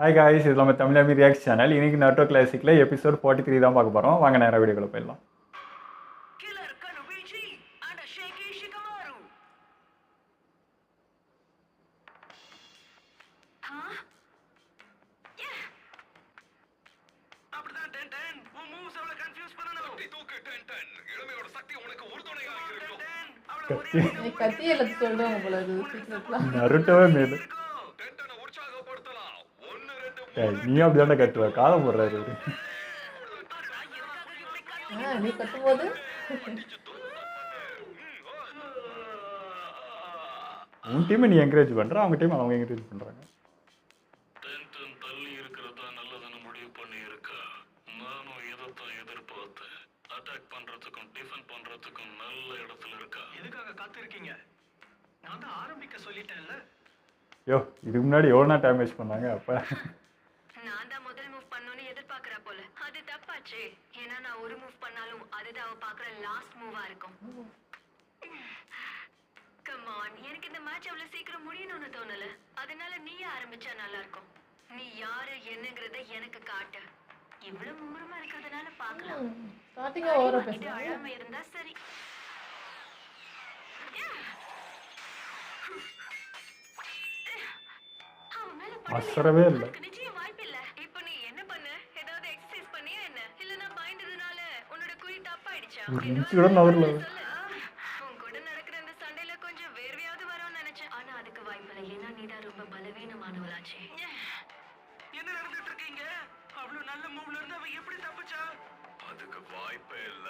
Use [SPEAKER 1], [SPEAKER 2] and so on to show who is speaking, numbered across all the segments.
[SPEAKER 1] Hi guys, இது நம்ம தமிழாமி react channel. இன்னைக்கு நட்டோ கிளாசிக்கில் எபிசோட் 43 தான் பார்க்க போகிறோம். வாங்க நேராக வீடியோக்குள்ள போயிடலாம். நருட்டோவே மேலு நீ அப்படிதானே கட்டுவ, காலம் போடுறாரு இவரு.
[SPEAKER 2] நீ கட்டும்போது
[SPEAKER 1] உன் டீமை நீ என்கரேஜ் பண்ற, அவங்க டீம் அவங்க என்கரேஜ் பண்றாங்க.
[SPEAKER 3] தள்ளி இருக்கிறதா நல்லதுன்னு முடிவு பண்ணி இருக்க. நானும் இதைத்தான் எதிர்பார்த்தேன். அட்டாக் பண்றதுக்கும் டிஃபெண்ட் பண்றதுக்கும் நல்ல இடத்துல இருக்கா. எதுக்காக காத்திருக்கீங்க? நான் தான் ஆரம்பிக்க சொல்லிட்டேன்ல.
[SPEAKER 1] யோ, இதுக்கு முன்னாடி எவ்வளோ நாள் டைம் வேஸ்ட் பண்ணாங்க. அப்ப
[SPEAKER 4] நான் தான் முதல் மூவ் பண்ணனும்னு எதிர்பார்க்கற போல. அது தப்பாச்சு. ஏன்னா நான் ஒரு மூவ் பண்ணாலும் அதுதான் அவ பார்க்குற லாஸ்ட் மூவா இருக்கும். கம் ஆன், எனக்கு இந்த மேட்ச் அவ்வளவு சீக்கிரம் முடியணும்னு தோணல. அதனால நீயே ஆரம்பிச்சா நல்லா இருக்கும். நீ யாரு என்னங்கறத எனக்கு காட்டு. இவ்வளவு மும்முரமா இருக்கிறதுனால பார்க்கலாம்.
[SPEAKER 2] ஸ்டார்டிங்கா ஓவரா
[SPEAKER 4] இது
[SPEAKER 2] பேசுறாங்க.
[SPEAKER 4] அழாம இருந்தா சரி.
[SPEAKER 1] அசரவே இல்லை.
[SPEAKER 4] நிச்சயம் வாய்ப்பில்ல. இப்போ நீ என்ன பண்ண? ஏதாவது எக்ஸர்சைஸ் பண்ணியா என்ன? இல்ல நான் பயந்ததுனால உன்னோட குறி தப்பாயிடுச்சா?
[SPEAKER 1] ஒரு இன்ச்சு கூட நவரல.
[SPEAKER 4] உன் கூட நடக்கிற இந்த சண்டையில கொஞ்சம் வேர்வையாவது வரும்னு நினைச்சேன். ஆனா அதுக்கு வாய்ப்பில்லை. ஏன்னா நீதான் ரொம்ப பலவீனமானவளாச்சே.
[SPEAKER 3] என்ன நடந்துட்டு இருக்கீங்க? அவ்வளவு நல்ல மூவ்ல இருந்து அவ எப்படி தப்பிச்சா? அதுக்கு வாய்ப்பே இல்ல.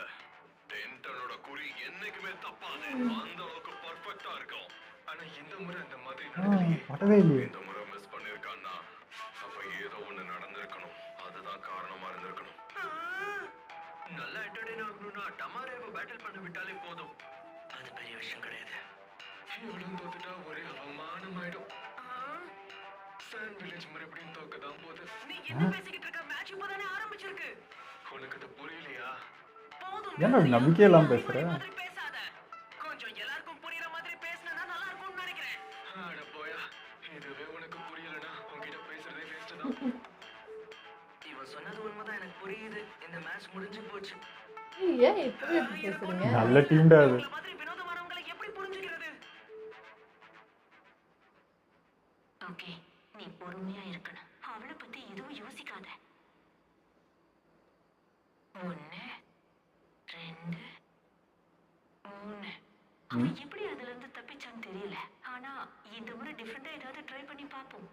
[SPEAKER 3] டென்டனோட குறி என்னைக்குமே தப்பாது. அந்த அளவுக்கு பர்ஃபெக்ட்டா இருக்கும். ஆனா இந்த முறை அந்த மாதிரி நடக்கலையே.
[SPEAKER 1] வரவே இல்லையே.
[SPEAKER 3] இந்த முறை மிஸ் பண்ணிருக்கான்னா அப்ப ஏதோ ஒண்ணு நடந்திருக்கணும். அதுதான் காரணமா இருந்திருக்கணும். நல்லா என்டர்டெயின் ஆகணும்னா டமாரேவை பேட்டில் பண்ண விட்டாலே போதும். அது பெரிய விஷயம் கிடையாது. இவளும் தோத்துட்டா ஒரே அவமானமாயிடும். சான் வில்லேஜ் மறுபடியும் தோக்கதான் போகுது. நீ என்ன பேசிக்கிட்டு இருக்க? மேட்ச் இப்பதானே ஆரம்பிச்சிருக்கு. உனக்கு அது புரியலையா? போதும்.
[SPEAKER 1] ஏன்னா நம்பிக்கை இல்லாம பேசுற.
[SPEAKER 3] பேசாத. கொஞ்சம் எல்லாருக்கும் புரியற மாதிரி பேசினா நல்லா இருக்கும்னு நினைக்கிறேன். அட போயா, இதுவே உனக்கு புரியலனா உன்கிட்ட பேசுறதே வேஸ்ட் தான். இவ சொன்னது உண்மைதான், எனக்கு புரியுது. இந்த மேட்ச் முடிஞ்சு போச்சு.
[SPEAKER 2] ஏன் இப்படி பேசுறீங்க?
[SPEAKER 1] நல்ல டீம்டா அது.
[SPEAKER 3] மாதிரி வினோதமானவங்களை எப்படி புரிஞ்சுக்கிறது?
[SPEAKER 4] ஓகே, நீ பொறுமையா இருக்கணும். அவளை பத்தி எதுவும் யோசிக்காத. 1 2 3. அவன் எப்படி அதுல இருந்து தப்பிச்சான்னு தெரியல. ஆனா இந்த முறை டிஃபரெண்டா ஏதாவது ட்ரை பண்ணி பாப்போம்.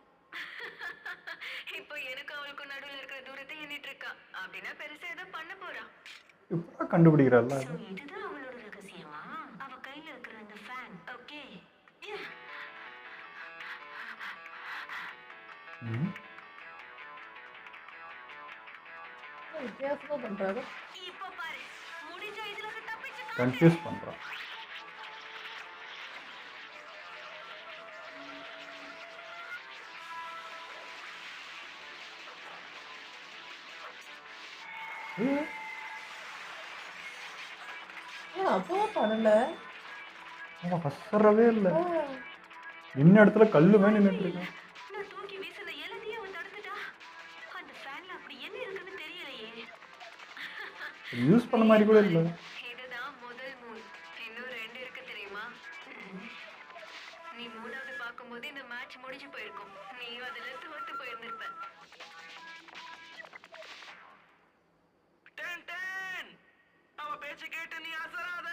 [SPEAKER 4] இப்போ எனக்கு அவளுக்கு நடுவுல இருக்கிற தூரத்தை எண்ணிட்டு இருக்கா. அப்படின்னா பெருசா ஏதோ பண்ண போறா.
[SPEAKER 1] இப்போ கண்டுபிடிக்கிறாள்.
[SPEAKER 4] So, இதுதான் அவளோட ரகசியமா? அவ கையில இருக்கிற அந்த ஃபேன். ஓகே,
[SPEAKER 2] வித்தியாசமா பண்றாங்க.
[SPEAKER 4] இப்போ பாரு. முடிஞ்சா இதுல இருந்து தப்பிச்சு
[SPEAKER 1] கன்ஃபியூஸ் பண்றான்.
[SPEAKER 2] ஏன் அப்பவும் பண்ணல?
[SPEAKER 1] அவன் அசரவே இல்லை. இன்ன இடத்துல கல்லு மேல நின்றுட்டு இருக்கான்.
[SPEAKER 4] நான் தூக்கி வீசின எல்லாத்தையும் அவன் தடுத்துட்டா. அந்த ஃபேன்ல அப்படி என்ன இருக்குன்னு தெரியலையே.
[SPEAKER 1] யூஸ் பண்ண மாதிரி கூட இல்லை.
[SPEAKER 4] இதுதான் முதல் மூணு. இன்னும் 2 இருக்கு தெரியுமா? நீ 3வது பார்க்கும்போது இந்த மேட்ச் முடிஞ்சு போயிருக்கும். நீயும் அதுல தோத்து போயிருந்திருப்ப.
[SPEAKER 3] டென் அவ பேச்ச கேட்டு நீ அசராத.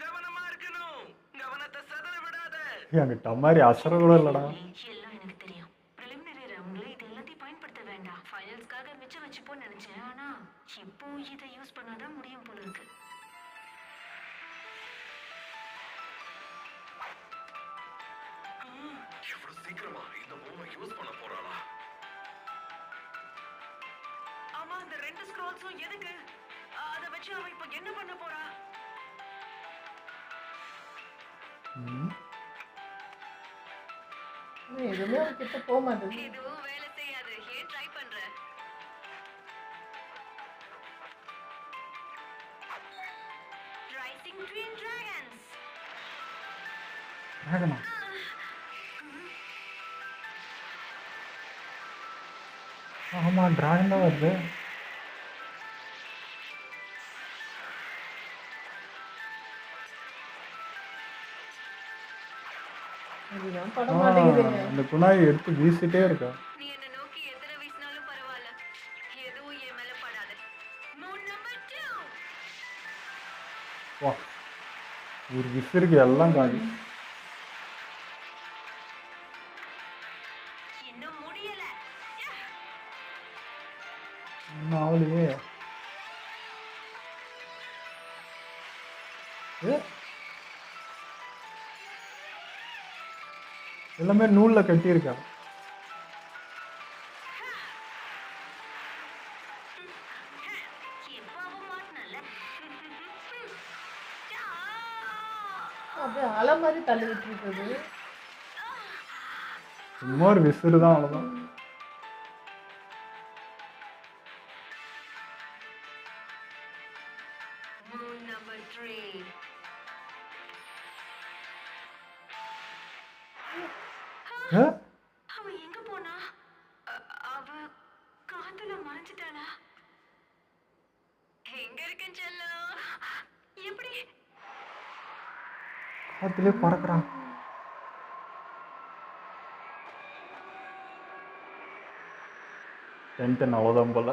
[SPEAKER 3] கவனமா இருக்கணும். கவனத்தை சிதற விடாத.
[SPEAKER 1] அங்க டமாரி அசர கூட இல்லடா.
[SPEAKER 4] எல்லாம் எனக்கு தெரியும். preliminary roundல இது எல்லாத்தையும் பயன்படுத்த வேண்டாம். ஃபைனல்ஸ்க்காக மிச்சம் வச்சுப்போன்னு நினைச்சேன். ஆனா இப்போ இதை யூஸ் பண்ணாதான் முடியும் போல இருக்கு.
[SPEAKER 3] இவ்வளவு சீக்கிரமா இந்த மூவை யூஸ் பண்ண போறாளா?
[SPEAKER 4] ஆமா, அந்த 2 ஸ்க்ரோல்ஸும் எதுக்கு? அத வச்சு அவ இப்போ என்ன பண்ண போறா?
[SPEAKER 2] எதுவுமே அவங்க கிட்ட போக மாட்டேங்குது.
[SPEAKER 4] இதுவும் வேலை செய்யாது. ஏன் ட்ரை பண்ற? Rising Twin Dragons.
[SPEAKER 1] வேகமா ஆமாம் டிராகன் தான் வருது.
[SPEAKER 2] இதுதான் பட மாட்டேங்குதுங்க.
[SPEAKER 1] அந்த குணாயை எடுத்து வீசிட்டே இருக்கா.
[SPEAKER 4] நீ என்ன நோக்கி எத்தனை வீசினாலும் பரவாயில்ல, எதுவும் என் மேல படாது. Moon number 2.
[SPEAKER 1] வா ஒரு விசிறுக்கு எல்லாம் காலி.
[SPEAKER 4] இன்னும் முடியல.
[SPEAKER 1] இன்னும் ஆகலையே. ஏ எல்லாமே நூலில் கட்டியிருக்கா.
[SPEAKER 4] இப்பவும் மாட்டினல.
[SPEAKER 2] அப்படியே அலை மாதிரி தள்ளி விட்டுருக்குது.
[SPEAKER 1] சும்மா ஒரு விசிறு தான், அவ்வளோதான்.
[SPEAKER 4] Moon number 3.
[SPEAKER 1] ஏ
[SPEAKER 4] அவ எங்க போனா? அவ காத்துல மறைஞ்சிட்டாளா? எங்க இருக்கேன் செல்லம்? எப்படி?
[SPEAKER 1] காத்துலேயே பறக்கிறான். டென்ஷன் அவ்வளோதான் போல.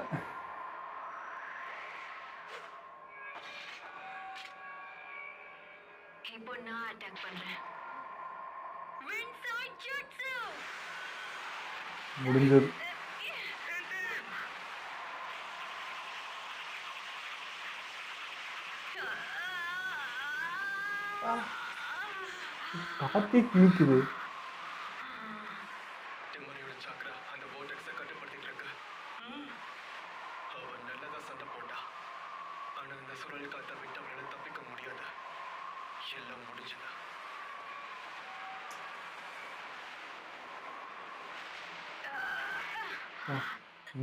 [SPEAKER 4] இப்போ நான் அட்டாக் பண்றேன். வின்சைட் ஜுட்சு.
[SPEAKER 1] முடிஞ்சது.
[SPEAKER 2] வா.
[SPEAKER 1] காத்தே கிழிக்குது.
[SPEAKER 3] டிமரியோட சக்ரா அந்த vortex-அ கட்டுப்படுத்திட்டு இருக்கு. அவன் நல்லதா சண்டை போட்டா. ஆனா இந்த சுழல் காத்தை விட்டு அவனால தப்பிக்க முடியாது. எல்லாம் முடிஞ்சது.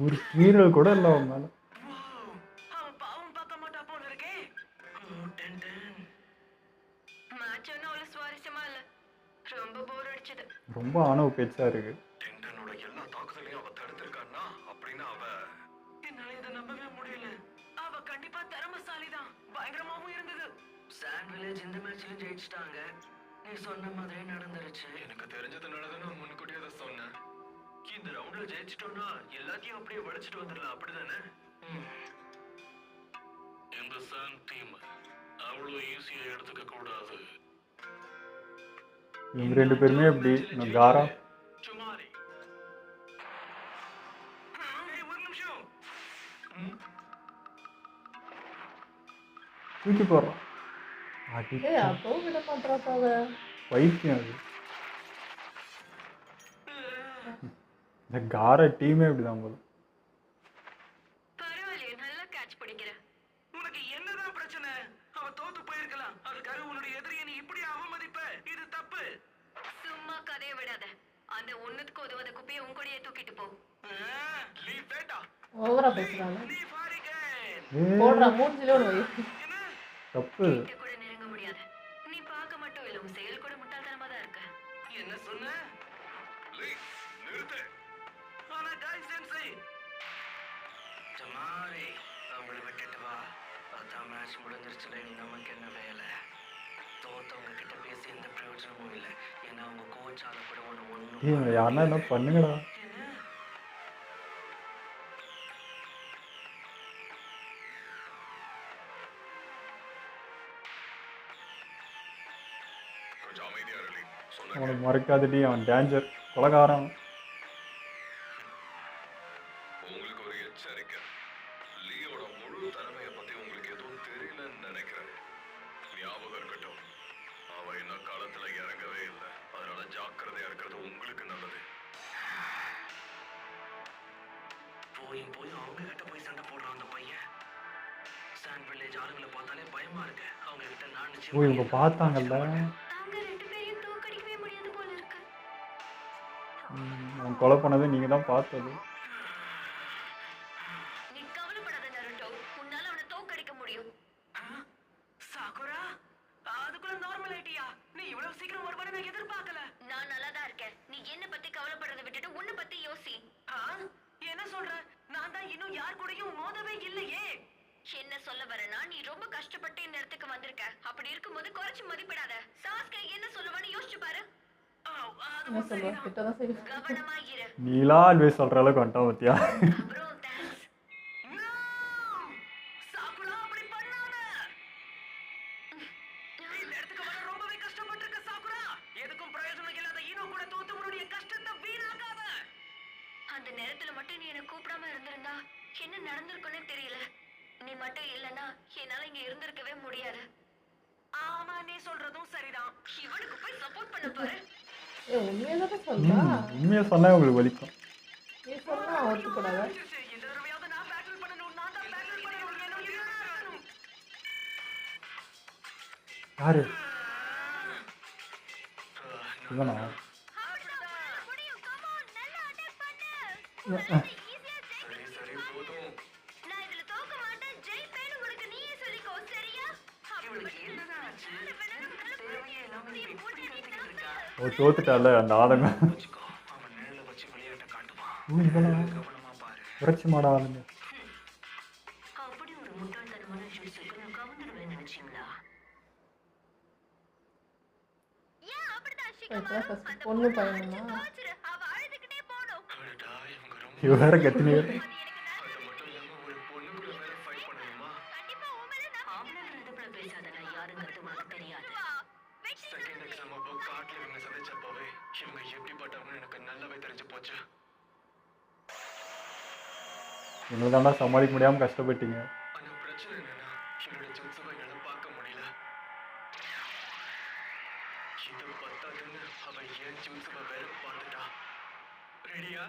[SPEAKER 1] ஒரு கீரல் கூட இல்லை அவன் மேலே.
[SPEAKER 4] அவன் பாவம் பார்க்க மாட்டா போல இருக்கே. மேட்ச் ஒன்றும் அவ்வளோ சுவாரஸ்யமா இல்ல. ரொம்ப போர் அடிச்சது.
[SPEAKER 1] ரொம்ப ஆணவ பேச்சா இருக்கு.
[SPEAKER 3] டென்டனோட எல்லா தாக்குதலையும் அவ தடுத்திருக்கான்னா அப்படின்னா அவ என்னால இதை நம்பவே முடியல.
[SPEAKER 4] அவ கண்டிப்பா திறமைசாலிதான். பயங்கரமாவும் இருந்தது.
[SPEAKER 5] சாண்ட் வில்லேஜ் இந்த மேட்ச்லயும் ஜெயிச்சிட்டாங்க. நீ சொன்ன மாதிரி நடந்துருச்சு.
[SPEAKER 3] எனக்கு தெரிஞ்சதுனால தான் நான் முன்கூட்டியே அதை சொன்னேன். இந்த ரவுண்ட்ல ஜெயிச்சிட்டோம்னா எல்லாத்தையும் அப்படியே வளைச்சிட்டு வந்துடலாம், அப்படிதானே? இந்த சாண்ட் டீம் அவ்வளோ ஈஸியா எடுத்துக்க கூடாது.
[SPEAKER 1] இவங்க ரெண்டு பேருமே அப்படி. இந்த காரா
[SPEAKER 3] சுமாரி. ஒரு நிமிஷம்.
[SPEAKER 1] தூக்கி போடுறான். அடி
[SPEAKER 2] ஏய் அப்பவும் விட மாட்டாப்பா அவ.
[SPEAKER 1] பைத்தியம் அது. இந்த கார டீமே இப்படிதான் போல.
[SPEAKER 4] பரவாயில்லையே, நல்லா கேட்ச் பிடிக்கிற.
[SPEAKER 5] உனக்கு என்னதான் பிரச்சனை? அவ தோத்து போயிருக்கலாம். அதுக்காக உன்னுடைய எதிரியை நீ இப்படி அவமதிப்ப? இது தப்பு.
[SPEAKER 4] சும்மா கதையை விடாத. அந்த ஒண்ணுத்துக்கு உதவாத குப்பையை உன் கூடயே தூக்கிட்டு போ.
[SPEAKER 3] Leave data.
[SPEAKER 2] ஓவரா பேசுறாங்க.
[SPEAKER 5] நீ ஃபாரிகன்.
[SPEAKER 1] ஏ
[SPEAKER 2] போடுறா மூஞ்சிலே ஒன்று வை.
[SPEAKER 5] என்ன?
[SPEAKER 1] தப்பு.
[SPEAKER 4] கிட்ட கூட நெருங்க முடியாது. நீ பார்க்க மட்டும் இல்ல, உன் செயல் கூட முட்டாள்தனமா தான் இருக்கு.
[SPEAKER 5] என்ன சொன்ன?
[SPEAKER 3] லீவ் நிறுத்து.
[SPEAKER 5] ஆனா கைஸ் சென்சை ஜமாரி அவங்கள விட்டுட்டு வா. அதான் மேட்ச் முடிஞ்சிருச்சுல, நமக்கு என்ன வேலை? தோத்தவங்க கிட்ட பேசி எந்த பிரயோஜனமும் இல்லை. ஏன்னா அவங்க கோச் அதை கூட ஒன்றும்
[SPEAKER 1] ஏய் இவங்க யாருன்னா என்ன பண்ணுங்கடா.
[SPEAKER 3] கொஞ்சம் அமைதியா இரு, லீவ். சொன்ன
[SPEAKER 1] அவனை மறைக்காதடி, அவன் டேஞ்சர், கொலகாரன்.
[SPEAKER 3] உங்களுக்கு ஒரு எச்சரிக்கை. லீயோட முழு தலைமையை பத்தி உங்களுக்கு எதுவும் தெரியலன்னு நினைக்கிறேன். ஞாபகம் இருக்கட்டும், அவ இன்னும் களத்துல இறங்கவே இல்லை. அதனால ஜாக்கிரதையா இருக்கிறது உங்களுக்கு நல்லது.
[SPEAKER 5] போய் அவங்க கிட்ட போய் சண்டை போடுறான் அந்த பையன். சாண்ட் வில்லேஜ் ஆளுங்களை பார்த்தாலே பயமா இருக்கு. அவங்க கிட்ட நான்
[SPEAKER 1] ஓ இவங்க பார்த்தாங்கல்ல.
[SPEAKER 4] அவங்க ரெண்டு பேரையும் தோக்கடிக்கவே முடியாது போல இருக்கு.
[SPEAKER 1] அவன் கொலை பண்ணதை நீங்க தான் பார்த்தது.
[SPEAKER 4] நீ கவலைப்படாத நருட்டோ, உன்னால அவனை தோக்கடிக்க முடியும்.
[SPEAKER 5] சாகுரா, அதுக்குள்ள நார்மல் ஆயிட்டியா? நீ இவ்வளவு சீக்கிரம் வருவான்னு நான் எதிர்பார்க்கல.
[SPEAKER 4] நான் நல்லா தான் இருக்கேன். நீ என்ன பத்தி கவலைப்படுறதை விட்டுட்டு உன்னை பத்தி யோசி.
[SPEAKER 5] என்ன சொல்ற?
[SPEAKER 4] நான் இன்னும் யார் கூடயும் மோதவே இல்லையே. என்ன சொல்ல வரேன்னா, நீ ரொம்ப கஷ்டப்பட்டு இந்த இடத்துக்கு வந்திருக்க. அப்படி இருக்கும்போது குறைச்சு மதிப்பிடாத. சாஸ்கே என்ன சொல்லுவான்னு யோசிச்சு பாரு.
[SPEAKER 2] என்ன சொல்லுவா கிட்டதான் சரி.
[SPEAKER 4] கவனமா இரு.
[SPEAKER 1] நீலா ஆல்வேஸ் சொல்ற அளவுக்கு வந்துட்டோம் பத்தியா.
[SPEAKER 4] அப்புறம் thanks. No! சாக்குலா அப்படி பண்ணாத. இந்த இடத்துக்கு வர ரொம்பவே கஷ்டப்பட்டிருக்க சாக்குலா. எதுக்கும் பிரயோஜனம் இல்லாத ஈனோ கூட தோத்து உன்னுடைய கஷ்டத்தை வீணாக்காத. அந்த நேரத்துல மட்டும் நீ என்ன கூப்பிடாம இருந்திருந்தா என்ன நடந்திருக்குன்னு தெரியல. நீ மட்டும் இல்லனா என்னால இங்க இருந்திருக்கவே முடியாது. ஆமா, நீ சொல்றதும் சரிதான். இவனுக்கு போய் சப்போர்ட் பண்ண பாரு.
[SPEAKER 2] உண்மையை தானே சொல்றா.
[SPEAKER 1] உண்மையா சொன்னா உங்களுக்கு வலிக்கும்.
[SPEAKER 2] நீ சொன்னா ஒத்துக்கூடாத.
[SPEAKER 4] இந்த தடவையாவது நான் பேட்டில் பண்ணணும். நான் தான் பேட்டில் பண்ணணும். என்ன இருக்கணும்.
[SPEAKER 1] யாரு இவனா?
[SPEAKER 4] முடியும். கம் ஆன், நல்லா அட்டாக் பண்ணு. ஈஸியா
[SPEAKER 3] சரி சரி போதும்.
[SPEAKER 4] நான் இதுல தோக்க மாட்டேன். ஜெயிப்பேன்னு உனக்கு நீயே சொல்லிக்கோ, சரியா?
[SPEAKER 5] இவளுக்கு என்னதான் ஆச்சு? தேவையே இல்லாம இப்ப இப்படி கத்திக்கிட்டு இருக்கா.
[SPEAKER 1] ஓ தோத்துட்டால அந்த ஆதங்கம்.
[SPEAKER 5] வச்சுக்கோ, அவன் நிழல வச்சு விளையாட்ட காட்டுவான்.
[SPEAKER 1] இவனா
[SPEAKER 5] கவனமா பாரு.
[SPEAKER 1] புரட்சி மாட ஆளுங்க.
[SPEAKER 4] அப்படி ஒரு முட்டாள்தனமான ஜூஸுக்கு நான் கவுந்துடுவேன் நினைச்சீங்களா? ஏன் அப்படிதான்
[SPEAKER 2] இப்ப first பொண்ணு பையனா?
[SPEAKER 4] அவ அழுதுகிட்டே போடும்.
[SPEAKER 3] அடடா, இவங்க ரொம்ப
[SPEAKER 1] இவ வேற கத்தினீங்க.
[SPEAKER 3] அது மட்டும் இல்லாம ஒரு பொண்ணு கூட வேற ஃபைட் பண்ணணுமா?
[SPEAKER 4] கண்டிப்பா உண்மையில நான் ஆம்பளை விதத்துல பேசாதடா. யாருங்கிறது உனக்கு தெரியாது.
[SPEAKER 3] செகண்ட் எக்ஸாம் அப்போ காட்டுல இவங்க சதைச்சப்பவே இவங்க எப்படிப்பட்டவங்கன்னு எனக்கு நல்லாவே தெரிஞ்சு போச்சு.
[SPEAKER 1] எங்களை தாண்டா சமாளிக்க முடியாம கஷ்டப்பட்டீங்க.
[SPEAKER 3] ஆனா பிரச்சனை என்னன்னா என்னோட ஜுட்சுவை என்னால பார்க்க முடியல. இது பத்தாதுன்னு அவ ஏன் ஜுட்சுவை வேற பார்த்துட்டா. ரெடியா?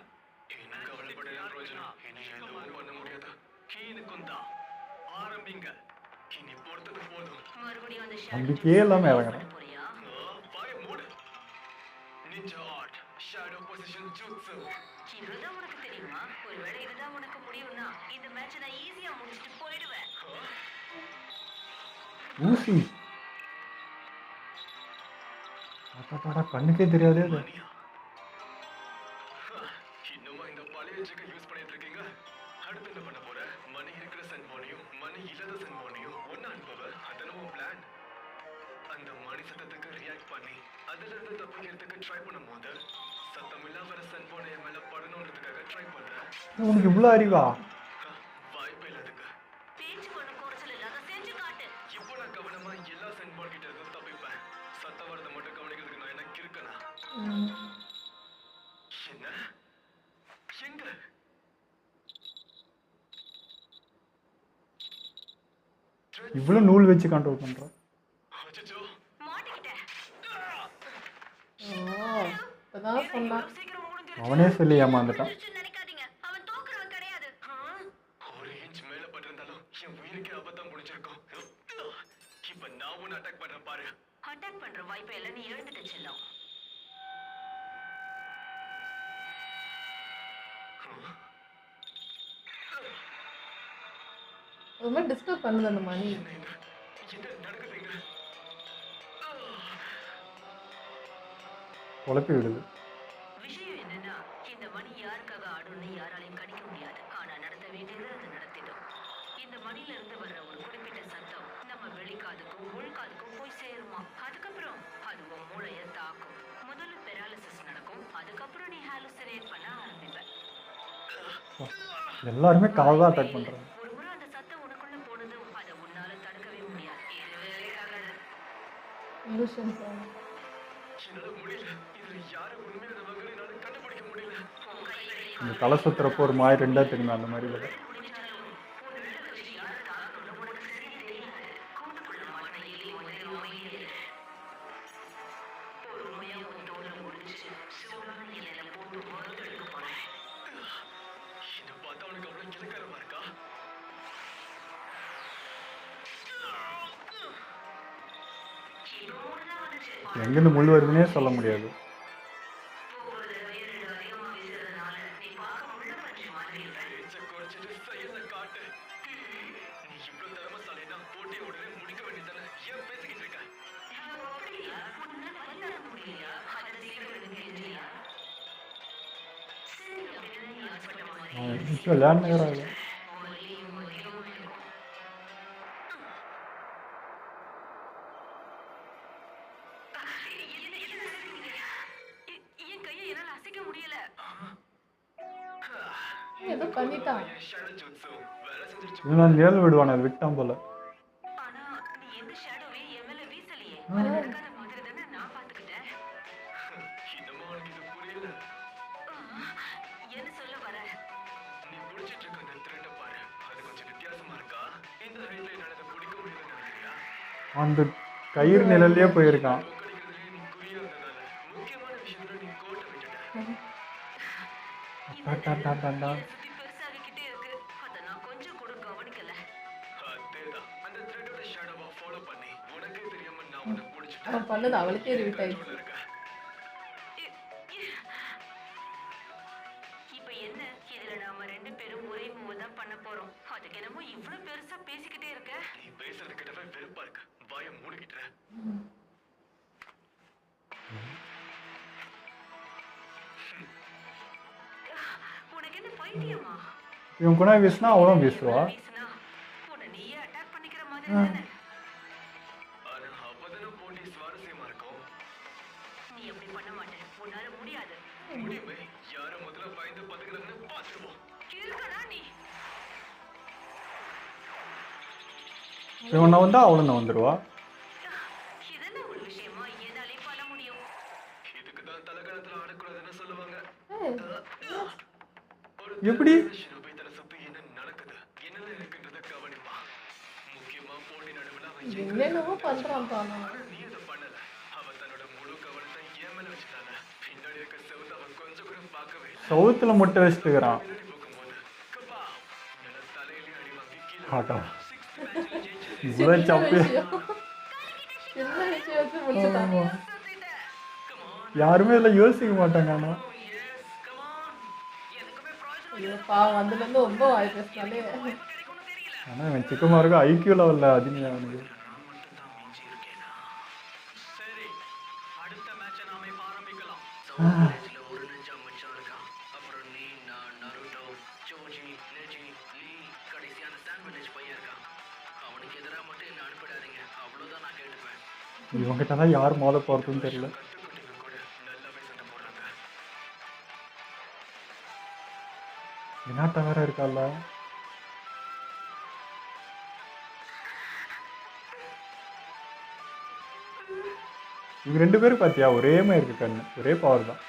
[SPEAKER 3] என்ன கவலைப்பட பிரயோஜனம். இனி எதுவும் பண்ண முடியாது. கீனுக்கும் தான் ஆரம்பிங்க. இனி பொறுத்தது போதும்.
[SPEAKER 4] மறுபடியும் அந்த
[SPEAKER 1] நம்பிக்கையே இல்லாம இறங்குறேன்.
[SPEAKER 4] போறியா?
[SPEAKER 3] வாய மூடு. Ninja art shadow possession jutsu.
[SPEAKER 4] இதுதான் உனக்கு தெரியுமா? ஒருவேளை இதுதான் உனக்கு முடியும்னா இந்த மேட்சை நான் ஈஸியா முடிச்சிட்டு போயிடுவேன்.
[SPEAKER 1] ஊசி அடடா, கண்ணுக்கே தெரியாதே அது.
[SPEAKER 3] மணியா? இன்னுமா இந்த பழைய ஜெக யூஸ் பண்ணிட்டு இருக்கீங்க? அடுத்து என்ன பண்ண போற? மணி இருக்கிற சென்மோனையும் மணி இல்லாத சென்மோனையும் ஒன்னு அனுப்புவ. அதெல்லாம் உன் பிளான். அந்த மணி சத்தத்துக்கு ரியாக்ட் பண்ணி அதுல இருந்து தப்பிக்கிறதுக்கு ட்ரை பண்ணும் போது சத்தம் இல்லாம வர சென்மோனை மேல படணுன்றதுக்காக ட்ரை பண்ற.
[SPEAKER 1] உனக்கு இவ்வளவு அறிவா?
[SPEAKER 3] வாய்ப்பே இல்லதுக்கு.
[SPEAKER 4] பேச்சு கொண்டு குறைச்சல் இல்லாத செஞ்சு காட்டு.
[SPEAKER 3] இப்போ நான் கவனமா எல்லா சென்மோன் கிட்ட இருந்து தப்பிப்பேன். சத்தம் வரதை மட்டும் கவனிக்கிறதுக்கு நான் எனக்கு இருக்கனா? என்ன? எங்க?
[SPEAKER 1] இவ்வளவு நூல் வச்சு கண்ட்ரோல் பண்ற?
[SPEAKER 3] அச்சச்சோ.
[SPEAKER 4] மாட்டிக்கிட்டேன்.
[SPEAKER 2] ஓ இப்பதான் சொன்னா.
[SPEAKER 4] சீக்கிரம் முடிஞ்சிருச்சு.
[SPEAKER 1] அவனே சொல்லி ஏமாந்துட்டான்.
[SPEAKER 4] நினைக்காதீங்க. அவன் தோக்குறவன் கிடையாது.
[SPEAKER 3] ஒரு இன்ச் மேல பட்டிருந்தாலும் என் உயிருக்கே ஆபத்தம் முடிச்சிருக்கும். இப்ப நான் உன்னை அட்டாக் பண்றேன் பாரு.
[SPEAKER 4] அட்டாக் பண்ற வாய்ப்பை எல்லாம் நீ எழுந்துட்டு செல்லும்.
[SPEAKER 2] ஒரு மாதிரி டிஸ்டர்ப் பண்ணுது அந்த மணி.
[SPEAKER 3] என்ன நடக்குதுங்க?
[SPEAKER 1] குழப்பி விடுது.
[SPEAKER 4] விஷயம் என்னன்னா, இந்த மணி யாருக்காக ஆடும்னு யாராலையும் கணிக்க முடியாது. ஆனா நடத்த வேண்டியது அது நடத்திடும். இந்த மணில இருந்து வர்ற ஒரு குறிப்பிட்ட சத்தம் நம்ம வெளிக்காதுக்கும் உள்காதுக்கும் போய் சேருமா. அதுக்கப்புறம் அது உன் மூளைய தாக்கும். முதல்ல பெராலிசிஸ் நடக்கும். அதுக்கப்புறம் நீ ஹாலுசினேட் பண்ண ஆரம்பிப்ப.
[SPEAKER 1] எல்லாருமே கால் தான் அட்டாக் பண்றாங்க.
[SPEAKER 4] ஒரு முறை அந்த சத்தம் உனக்குள்ள போனதும் அதை உன்னால தடுக்கவே முடியாது. இது வேலைக்காகாது.
[SPEAKER 2] illusion song.
[SPEAKER 3] என்னால முடியல. இதுல யாரு உண்மையில நமக்கு என்னால கண்டுபிடிக்க முடியல.
[SPEAKER 4] உன் கையில
[SPEAKER 1] இந்த தலை சுத்துறப்போ ஒரு மாதிரி ரெண்டா தெரியுமா அந்த மாதிரி இல்லை.
[SPEAKER 3] இதை பார்த்தா உனக்கு அவ்வளவு இலக்கரமா இருக்கா?
[SPEAKER 1] எங்கிருந்து முள் வருதுன்னே சொல்ல முடியாது.
[SPEAKER 3] பேச்சை குறைச்சிட்டு செயலை காட்டு. நீ இவ்வளவு திறமைசாலினா போட்டியை உடனே முடிக்க வேண்டியதானே? ஏன் பேசிக்கிட்டு இருக்க?
[SPEAKER 1] விளையாடுறாங்க.
[SPEAKER 4] என் கையை என்னால அசைக்க முடியல.
[SPEAKER 2] ஏதோ பண்ணிட்டான்.
[SPEAKER 3] ஷேடோ ஜுட்ஸு வேலை செஞ்சிருச்சு.
[SPEAKER 1] இவன் நிழல் விடுவான், அது விட்டான் போல.
[SPEAKER 4] ஆனா நீ எந்த ஷேடோவையும் என் மேல வீசலையே. அது நடக்காத மாதிரி தானே நான் பாத்துக்கிட்டேன்.
[SPEAKER 3] இன்னமும் உனக்கு இது புரியல.
[SPEAKER 4] என்ன சொல்ல வர?
[SPEAKER 3] நீ பிடிச்சிட்டு இருக்க அந்த த்ரெட்டை பாரு, அது கொஞ்சம் வித்தியாசமா இருக்கா? இந்த ஹைட்ல என்னால அதை பிடிக்க முடியலன்னு நினைக்கிறியா?
[SPEAKER 1] அந்த கயிறு நிழல்லையே போயிருக்கான்.
[SPEAKER 3] கொக்கடிக்கிறதுலயே நீ குறியா இருந்ததால முக்கியமான விஷயத்துல நீ கோட்டை விட்டுட்ட.
[SPEAKER 1] டாடாடாடாடா.
[SPEAKER 4] சுத்தி பெருசாகிக்கிட்டே இருக்கு. அத நான் கொஞ்சம் கூட கவனிக்கல.
[SPEAKER 3] அதேதான், அந்த த்ரெட்டோட ஷேடோவை ஃபாலோ பண்ணி உனக்கே தெரியாம நான் உன்னை பிடிச்சிட்டேன்.
[SPEAKER 2] அவன் பண்ணது அவளுக்கே ரிவீட் ஆயிடுச்சு.
[SPEAKER 3] இருக்க
[SPEAKER 4] இப்ப என்ன? இதுல நாம 2 பேரும் ஒரே மூவ் தான் பண்ண போறோம். அதுக்கு என்னமோ இவ்வளவு பெருசா பேசிக்கிட்டே இருக்க.
[SPEAKER 3] நீ பேசுறது கிட்டவே வெறுப்பா இருக்கு. வாயை மூடிக்கிட்ட.
[SPEAKER 4] உனக்கு என்ன பைத்தியமா?
[SPEAKER 1] இவன் கூட வீசினா அவளும் வீசுவா.
[SPEAKER 4] வீசுனா உன்னை நீயே அட்டாக் பண்ணிக்கிற மாதிரி தானே.
[SPEAKER 3] ஆனா அப்பதானே போட்டி சுவாரஸ்யமா இருக்கும்.
[SPEAKER 4] நீ அப்படி பண்ண மாட்டே. உன்னால முடியாது.
[SPEAKER 3] முடியுமே, யார முதல்ல பயந்து பதுக்குறாங்கன்னு பார்த்துருவோம்.
[SPEAKER 4] இருக்கடா நீ.
[SPEAKER 1] இவனை வந்தா அவளும் வந்துடுவா.
[SPEAKER 4] இதென்ன ஒரு விஷயமா? என்னாலே பண்ண முடியும்.
[SPEAKER 3] இதுக்கு தான் தலைக்கணத்துல ஆடக்கூடாதுன்னு சொல்லுவாங்க.
[SPEAKER 2] ஏய்,
[SPEAKER 3] ஒரு
[SPEAKER 1] எப்படி?
[SPEAKER 3] ஷினோபி தன்னை சுத்தி என்ன நடக்குது, என்னென்ன இருக்குன்றத கவனிப்பா. முக்கியமா போட்டி நடுவுல அவன்
[SPEAKER 2] என்னென்னவோ பண்றான் தானா.
[SPEAKER 3] ஆனா நீ அதை பண்ணல. அவன் தன்னோட முழு கவனத்தை என் மேல வச்சுட்டால. பின்னாடி இருக்க செவுத்த அவன் கொஞ்சம் கூட பார்க்கவே இல்லை.
[SPEAKER 1] சவுத்துல முட்டை வச்சுட்டு இருக்கிறான்.
[SPEAKER 3] பின்னாடி போகும்போது கபா என்னோட தலையிலே அடி வாங்கி கீழே
[SPEAKER 1] ஆட்டா.
[SPEAKER 3] சிக்ஸ்த் மேட்ச்ல ஜெயிச்சு
[SPEAKER 1] இவ்வளோ சப்பி.
[SPEAKER 2] சின்ன விஷயம் வச்சு முடிச்சுட்டான்.
[SPEAKER 1] யாருமே இதில் யோசிக்க மாட்டாங்க. ஆனா
[SPEAKER 2] ஐயோ பாவம், அதுல இருந்து ரொம்ப வாய் பேசினாலே.
[SPEAKER 1] ஆனால் இவன் சிக்கமாருக்கு ஐக்கியூ லெவலில் அதிகமாக அவனுக்கு.
[SPEAKER 5] நான் மட்டும்தான் மிஞ்சி இருக்கேனா?
[SPEAKER 3] சரி, அடுத்த மேட்சை நாம இப்ப ஆரம்பிக்கலாம்.
[SPEAKER 5] சவுத் ஒரு நெஞ்சா மச்சான் இருக்கான். அப்புறம் நீ, நான், நருட்டோ, ஜோஜி, நெஜி, லீ, கடைசியா அந்த சாண்ட்விச் பையன் இருக்கான். அவனுக்கு எதிராக மட்டும் என்ன அனுப்பிடாதீங்க. அவ்வளவுதான் நான் கேட்டுப்பேன்.
[SPEAKER 1] இவங்கிட்ட தான் யார் மோத போகிறதுன்னு தெரியல.
[SPEAKER 3] கத்துக்குட்டிங்க கூட நல்லாவே சண்டை போடுறாங்க.
[SPEAKER 1] வினாட்டா வேற இருக்கால. இவங்க 2 பேரும் பார்த்தியா ஒரே மாதிரி இருக்கு கண்ணு, ஒரே பவர் தான்.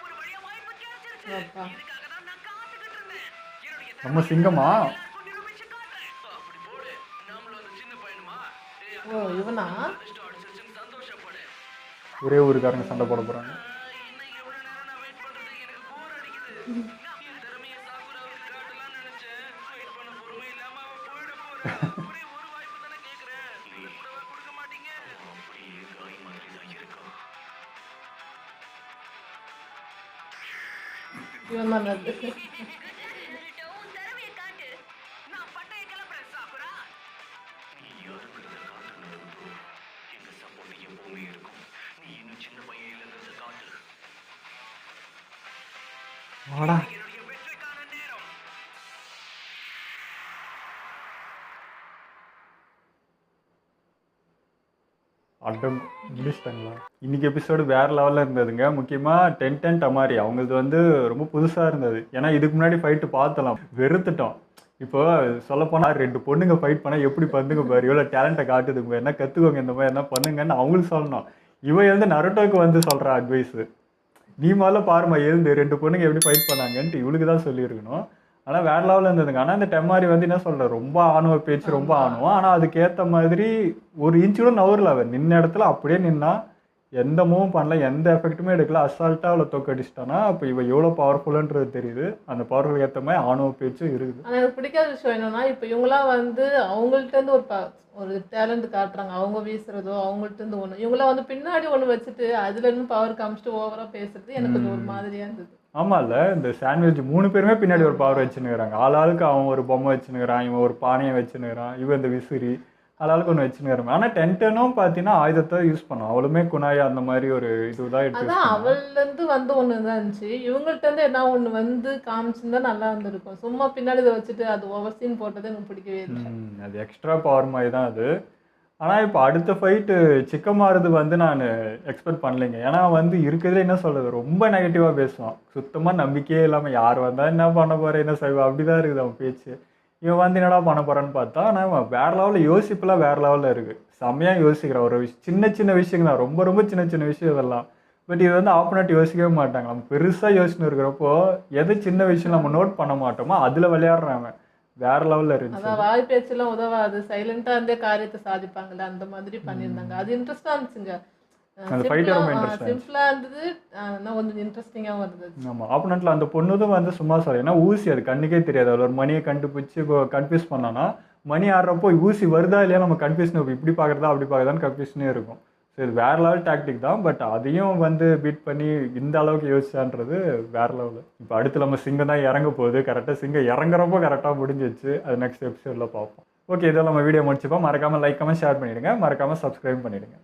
[SPEAKER 4] ஒரு வழியா வாய்ப்பு கிடைச்சிருச்சு.
[SPEAKER 2] அப்பா.
[SPEAKER 4] இதுக்காக தான் நான் காத்துக்கிட்டு இருந்தேன். என்னுடைய
[SPEAKER 1] நம்ம சிங்கமா?
[SPEAKER 4] எல்லாருக்கும் நிரூபிச்சு காட்டுறேன்.
[SPEAKER 3] அப்படி போடு, நாமளும் அந்த சின்ன பையனுமா? ஏய்,
[SPEAKER 2] ஓ இவனா?
[SPEAKER 3] அதிர்ஷ்டம் அடிச்சிருச்சுன்னு சந்தோஷப்படு.
[SPEAKER 1] ஒரே ஊருக்காரங்க சண்டை போட போகிறாங்க.
[SPEAKER 3] இன்னும் எவ்வளவு நேரம் நான் வெயிட் பண்றதுக்கு எனக்கு போர் அடிக்குது. நான் என் திறமையை சாகுராவுக்கு காட்டலாம்னு நினைச்சேன். வெயிட் பண்ண பொறுமை இல்லாம அவன் போயிட போறான். ஒரே ஒரு வாய்ப்பு தானே கேக்குறேன். நீங்க கூடவா கொடுக்க மாட்டீங்க? அப்படியே காய் மாதிரி தான் இருக்கும்.
[SPEAKER 2] இவன் தான் நல்லது.
[SPEAKER 4] உன் திறமையை காட்டு. நான் பட்டையை கிளப்புறேன் சாகுரா.
[SPEAKER 3] நீ யாருங்கிறத காட்டு நடுவுதோ. எங்க சப்போர்ட் எப்பவுமே இருக்கும். நீ இன்னும் சின்ன பையன் இல்லைங்கிறத காட்டு.
[SPEAKER 1] வாடா.
[SPEAKER 3] என்னுடைய வெற்றிக்கான நேரம்.
[SPEAKER 1] அட்டம் முடிச்சிட்டாங்களா? இன்னைக்கு எபிசோடு வேற லெவலில் இருந்ததுங்க. முக்கியமாக டென்டன் டமாரி அவங்களது வந்து ரொம்ப புதுசாக இருந்தது. ஏன்னா இதுக்கு முன்னாடி ஃபைட்டு பார்த்தலாம், வெறுத்துட்டோம். இப்போ சொல்லப்போனால் 2 பொண்ணுங்க ஃபைட் பண்ணால் எப்படி பண்ணுங்க பாரு, எவ்வளோ டேலண்ட்டை காட்டுதுங்க, என்ன கற்றுக்கோங்க, இந்த மாதிரி என்ன பண்ணுங்கன்னு அவங்களுக்கு சொல்லணும். இவன் எழுந்து நருட்டோக்கு வந்து சொல்கிற அட்வைஸு, நீ முதல்ல பாருமா எழுந்து 2 பொண்ணுங்க எப்படி ஃபைட் பண்ணாங்கன்ட்டு இவளுக்கு தான் சொல்லியிருக்கணும். ஆனால் வேற லெவலில் இருந்ததுங்க. ஆனால் இந்த டெமாரி வந்து என்ன சொல்கிற, ரொம்ப ஆணவ பேச்சு, ரொம்ப ஆணவம். ஆனால் அதுக்கேற்ற மாதிரி ஒரு இன்ச்சு கூட நவரில் அவன் நின்ன இடத்துல அப்படியே நின்னா, எந்த மூவும் பண்ணல, எந்த எஃபெக்ட்டுமே எடுக்கல, அசால்ட்டாக அவளை தோக்கடிச்சிட்டானா அப்போ இவன் எவ்வளோ பவர்ஃபுல்ன்றது தெரியுது. அந்த பவர்ஃபுல் ஏற்ற மாதிரி ஆணவ பேச்சும் இருக்குது.
[SPEAKER 2] ஆனா எனக்கு பிடிக்காத விஷயம் என்னன்னா, இப்போ இவங்களாம் வந்து அவங்கள்ட்ட இருந்து ஒரு டேலண்ட் காட்டுறாங்க. அவங்க வீசுறதோ அவங்கள்ட்ட இருந்து ஒண்ணு, இவங்களாம் வந்து பின்னாடி ஒண்ணு வச்சுட்டு அதுல இருந்து பவர் காமிச்சிட்டு ஓவரா பேசுறது எனக்கு கொஞ்சம் ஒரு மாதிரியா இருந்தது.
[SPEAKER 1] ஆமாம்ல, இந்த சாண்ட்விச் 3 பேருமே பின்னாடி ஒரு பவர் வச்சுன்னுக்கிறாங்க. ஆளாளுக்கு அவன் ஒரு பொம்மை வச்சுன்னுக்கிறான், இவன் ஒரு பானையை வச்சுன்னுக்கிறான், இவன் இந்த விசிறி. ஆளாளுக்கு ஒன்று வச்சுன்னு ஆனால் 10-10ம் பார்த்தீங்கன்னா ஆயுதத்தை யூஸ் பண்ணோம். அவளுமே குணாய் அந்த மாதிரி ஒரு இதுதான் எடுத்து யூஸ்
[SPEAKER 2] அதான்
[SPEAKER 1] பண்ணா.
[SPEAKER 2] அவள்ல இருந்து வந்து ஒண்ணு தான் இருந்துச்சு. இவங்கள்ட்ட இருந்து என்ன ஒண்ணு வந்து காமிச்சிருந்தா நல்லா இருந்திருக்கும். சும்மா பின்னாடி இதை வச்சுட்டு அது ஓவர் சீன் போட்டது எனக்கு பிடிக்கவே இல்லை.
[SPEAKER 1] அது எக்ஸ்ட்ரா பவர் மாதிரி தான் அது. ஆனால் இப்போ அடுத்த ஃபைட்டு சிக்கமாறுது வந்து நான் எக்ஸ்பெக்ட் பண்ணலைங்க. ஏன்னா வந்து இருக்கிறதுல என்ன சொல்கிறது, ரொம்ப நெகட்டிவாக பேசுவான். சுத்தமாக நம்பிக்கையே இல்லாமல் யார் வந்தால் என்ன பண்ண போகிறேன் என்ன செய்வா அப்படி தான் இருக்குது அவன் பேச்சு. இவன் வந்து என்னடா பண்ண போகிறான்னு பார்த்தா, ஆனால் வேறு லெவலில் யோசிப்புலாம் வேறு லெவலில் இருக்குது. செம்மையாக யோசிக்கிறான். ஒரு சின்ன சின்ன விஷயங்கள் தான், ரொம்ப ரொம்ப சின்ன சின்ன விஷயம் இதெல்லாம். பட் இது வந்து ஆப்போனட் யோசிக்கவே மாட்டாங்க. நம்ம பெருசாக யோசிச்சுன்னு இருக்கிறப்போ எது சின்ன விஷயம் நம்ம நோட் பண்ண மாட்டோமோ அதில் விளையாடுறாங்க. வேற லெவலில் இருந்துச்சு.
[SPEAKER 2] அதான் வாய் பேச்செல்லாம் உதவாது, சைலண்டா இருந்தே காரியத்தை சாதிப்பாங்கல்ல, அந்த மாதிரி பண்ணியிருந்தாங்க. அது இன்ட்ரெஸ்டா இருந்துச்சுங்க.
[SPEAKER 1] அந்த ஃபைட்டே ரொம்ப இன்ட்ரெஸ்டாக
[SPEAKER 2] சிம்பிளா இருந்தது, ஆனா கொஞ்சம் இன்ட்ரெஸ்டிங்காகவும் இருந்தது.
[SPEAKER 1] ஆமாம். ஆப்போனண்ட்டில் அந்த பொண்ணுதும் வந்து சும்மா சொல்ல, ஏன்னா ஊசி அது கண்ணுக்கே தெரியாது. அதில் ஒரு மணியை கண்டுபிடிச்சி இப்போ கன்ஃபியூஸ் பண்ணோன்னா மணி ஆடுறப்போ ஊசி வருதா இல்லையா நம்ம கன்ஃபியூஷன் இப்படி பார்க்குறதா அப்படி பார்க்குறதான்னு கன்ஃபியூஷனே இருக்கும். ஸோ இது வேறு லெவல் டாக்டிக் தான். பட் அதையும் வந்து பீட் பண்ணி இந்த அளவுக்கு யோசிச்சான்றது வேறு லெவலு. இப்போ அடுத்து நம்ம சிங்கம் தான் இறங்க போகுது. கரெக்டாக சிங்கம் இறங்குறப்போ கரெக்டாக முடிஞ்சிச்சு. அது நெக்ஸ்ட் எபிசோடில் பார்ப்போம். ஓகே, இதெல்லாம் நம்ம வீடியோ முடிச்சுப்போம். மறக்காமல் லைக் கமெண்ட் ஷேர் பண்ணிவிடுங்க. மறக்காமல் சப்ஸ்கிரைப் பண்ணிவிடுங்க.